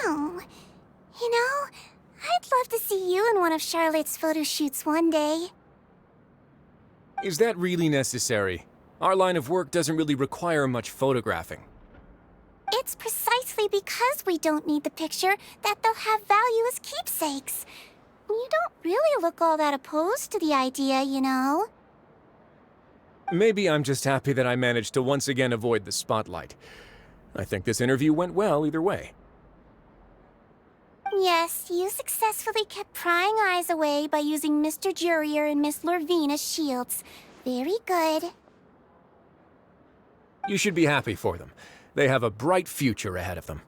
Oh, you know, I'd love to see you in one of Charlotte's photo shoots one day. Is that really necessary? Our line of work doesn't really require much photographing. It's precisely because we don't need the picture that they'll have value as keepsakes. You don't really look all that opposed to the idea, you know. Maybe I'm just happy that I managed to once again avoid the spotlight. I think this interview went well either way. Yes, you successfully kept prying eyes away by using Mr. Jurier and Miss Lorvine as shields. Very good. You should be happy for them. They have a bright future ahead of them.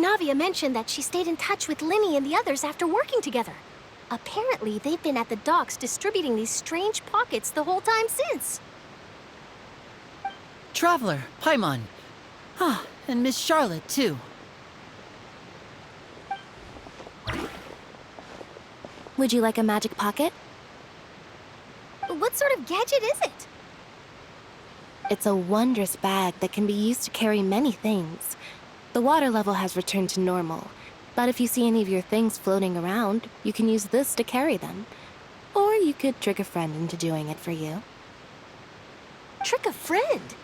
Navia mentioned that she stayed in touch with Linny and the others after working together. Apparently, they've been at the docks distributing these strange pockets the whole time since. Traveler, Paimon. Ah, and Miss Charlotte, too. Would you like a magic pocket? What sort of gadget is it? It's a wondrous bag that can be used to carry many things. The water level has returned to normal, but if you see any of your things floating around, you can use this to carry them. Or you could trick a friend into doing it for you. Trick a friend?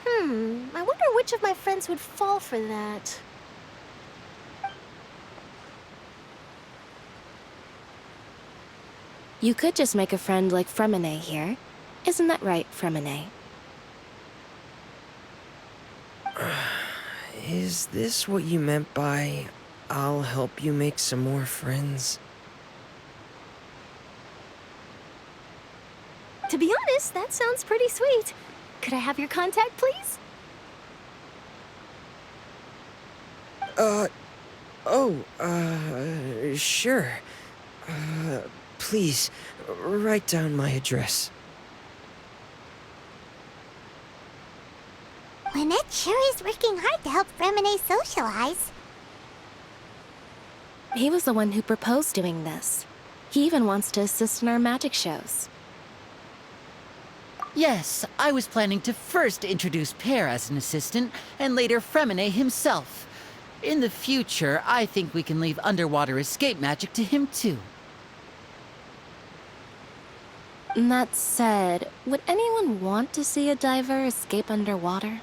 I wonder which of my friends would fall for that. You could just make a friend like Fremine here. Isn't that right, Fremine? Is this what you meant by, I'll help you make some more friends? To be honest, that sounds pretty sweet. Could I have your contact, please? Sure. Please, write down my address. Lynette sure is working hard to help Fremine socialize. He was the one who proposed doing this. He even wants to assist in our magic shows. Yes, I was planning to first introduce Pear as an assistant, and later Fremine himself. In the future, I think we can leave underwater escape magic to him too. That said, would anyone want to see a diver escape underwater?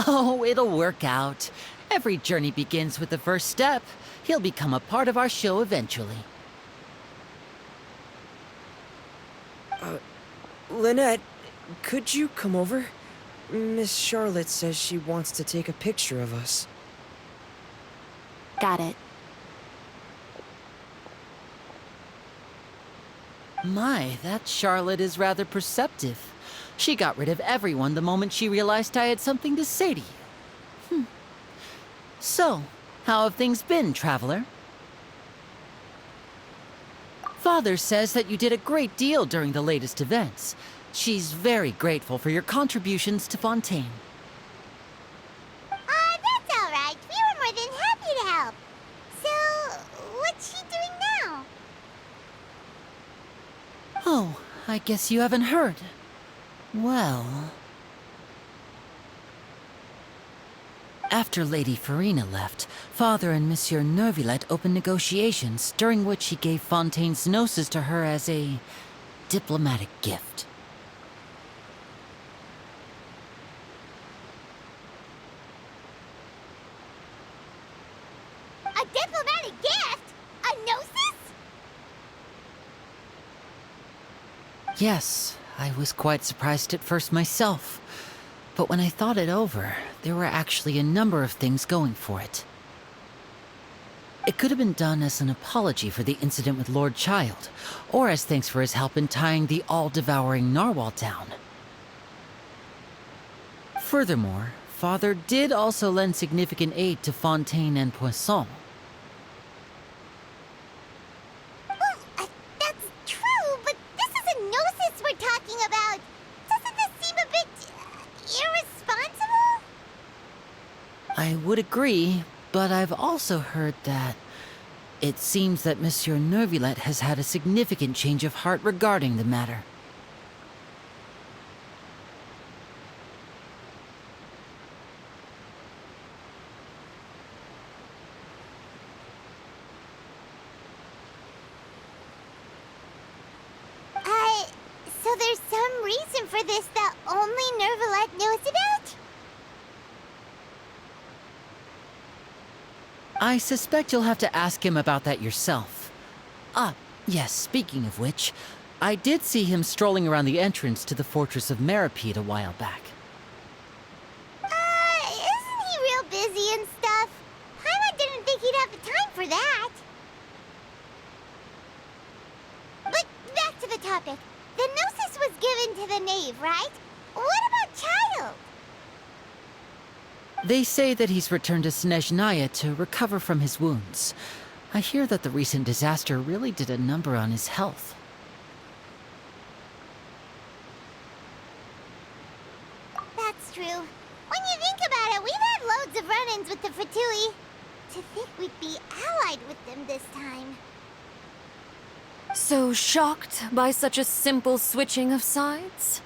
Oh, it'll work out. Every journey begins with the first step. He'll become a part of our show eventually. Lynette, could you come over? Miss Charlotte says she wants to take a picture of us. Got it. My, that Charlotte is rather perceptive. She got rid of everyone the moment she realized I had something to say to you. So, how have things been, Traveler? Father says that you did a great deal during the latest events. She's very grateful for your contributions to Fontaine. That's all right. We were more than happy to help. So, what's she doing now? Oh, I guess you haven't heard. Well... After Lady Farina left, Father and Monsieur Neuvillette opened negotiations, during which he gave Fontaine's gnosis to her as a diplomatic gift. A diplomatic gift? A gnosis? Yes, I was quite surprised at first myself. But when I thought it over, there were actually a number of things going for it. It could have been done as an apology for the incident with Lord Child, or as thanks for his help in tying the all-devouring narwhal down. Furthermore, Father did also lend significant aid to Fontaine and Poisson. That's true, but this is a gnosis we're talking about. Doesn't this seem a bit irresponsible? I would agree, but I've also heard that it seems that Monsieur Neuvillette has had a significant change of heart regarding the matter. So there's some reason for this that only Neuvillette knows about? I suspect you'll have to ask him about that yourself. Ah, yes, speaking of which, I did see him strolling around the entrance to the Fortress of Meripede a while back. Isn't he real busy and stuff? Paimon didn't think he'd have the time for that. But back to the topic. The gnosis was given to the knave, right? What about Child? They say that he's returned to Snezhnaya to recover from his wounds. I hear that the recent disaster really did a number on his health. That's true. When you think about it, we've had loads of run-ins with the Fatui. To think we'd be allied with them this time. So shocked by such a simple switching of sides?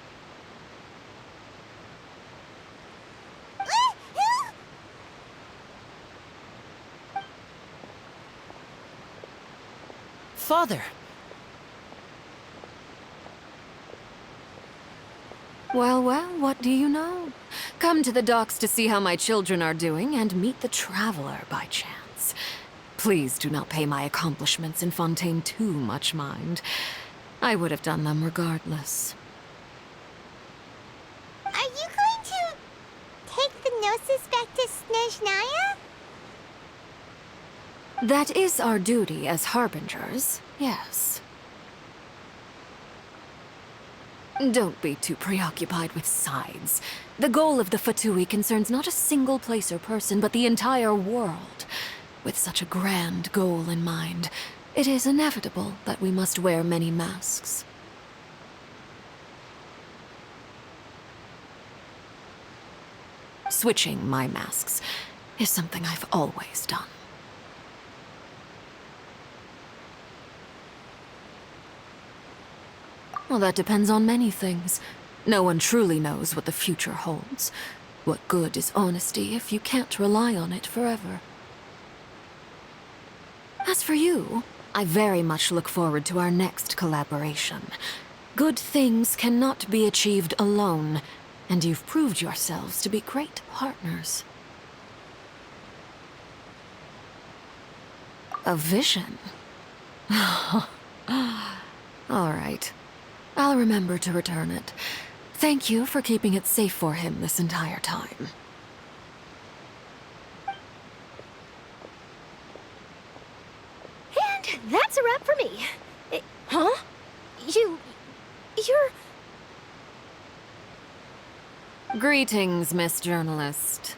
Father! Well, well, what do you know? Come to the docks to see how my children are doing and meet the Traveler by chance. Please do not pay my accomplishments in Fontaine too much mind. I would have done them regardless. Are you going to take the Gnosis back to Snezhnaya? That is our duty as Harbingers, yes. Don't be too preoccupied with sides. The goal of the Fatui concerns not a single place or person, but the entire world. With such a grand goal in mind, it is inevitable that we must wear many masks. Switching my masks is something I've always done. Well, that depends on many things. No one truly knows what the future holds. What good is honesty if you can't rely on it forever? As for you, I very much look forward to our next collaboration. Good things cannot be achieved alone, and you've proved yourselves to be great partners. A vision? All right. I'll remember to return it. Thank you for keeping it safe for him this entire time. And that's a wrap for me. Huh? You're... Greetings, Miss Journalist.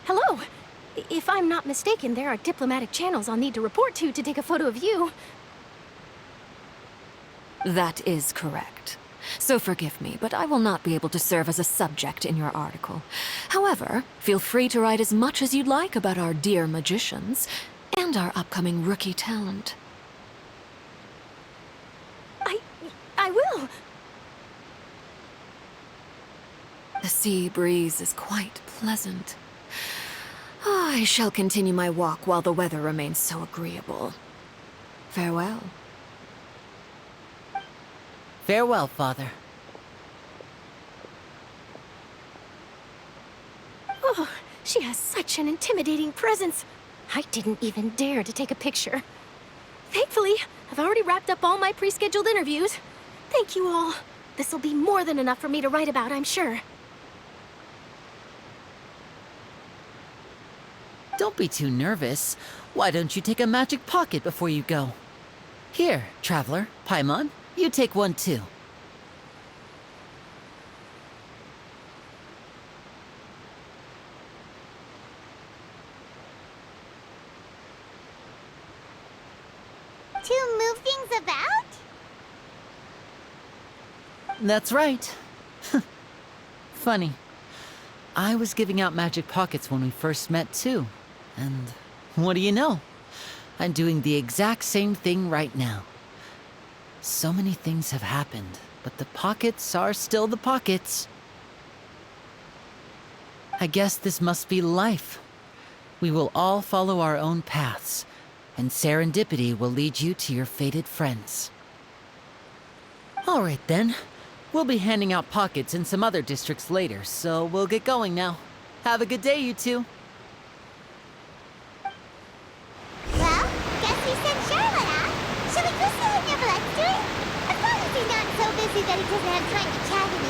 Hello. If I'm not mistaken, there are diplomatic channels I'll need to report to take a photo of you. That is correct. So forgive me, but I will not be able to serve as a subject in your article. However, feel free to write as much as you'd like about our dear magicians and our upcoming rookie talent. I will. The sea breeze is quite pleasant. I shall continue my walk while the weather remains so agreeable. Farewell. Farewell, Father. Oh, she has such an intimidating presence. I didn't even dare to take a picture. Thankfully, I've already wrapped up all my pre-scheduled interviews. Thank you all. This'll be more than enough for me to write about, I'm sure. Don't be too nervous. Why don't you take a magic pocket before you go? Here, Traveler, Paimon, you take one too. To move things about? That's right. Funny. I was giving out magic pockets when we first met too. And what do you know? I'm doing the exact same thing right now. So many things have happened, but the pockets are still the pockets. I guess this must be life. We will all follow our own paths, and serendipity will lead you to your fated friends. All right then. We'll be handing out pockets in some other districts later, so we'll get going now. Have a good day, you two. Well, guess we sent Charlotte out. Shall we go see what Neverlette's doing? As long as he's not so busy that he doesn't have time to chat in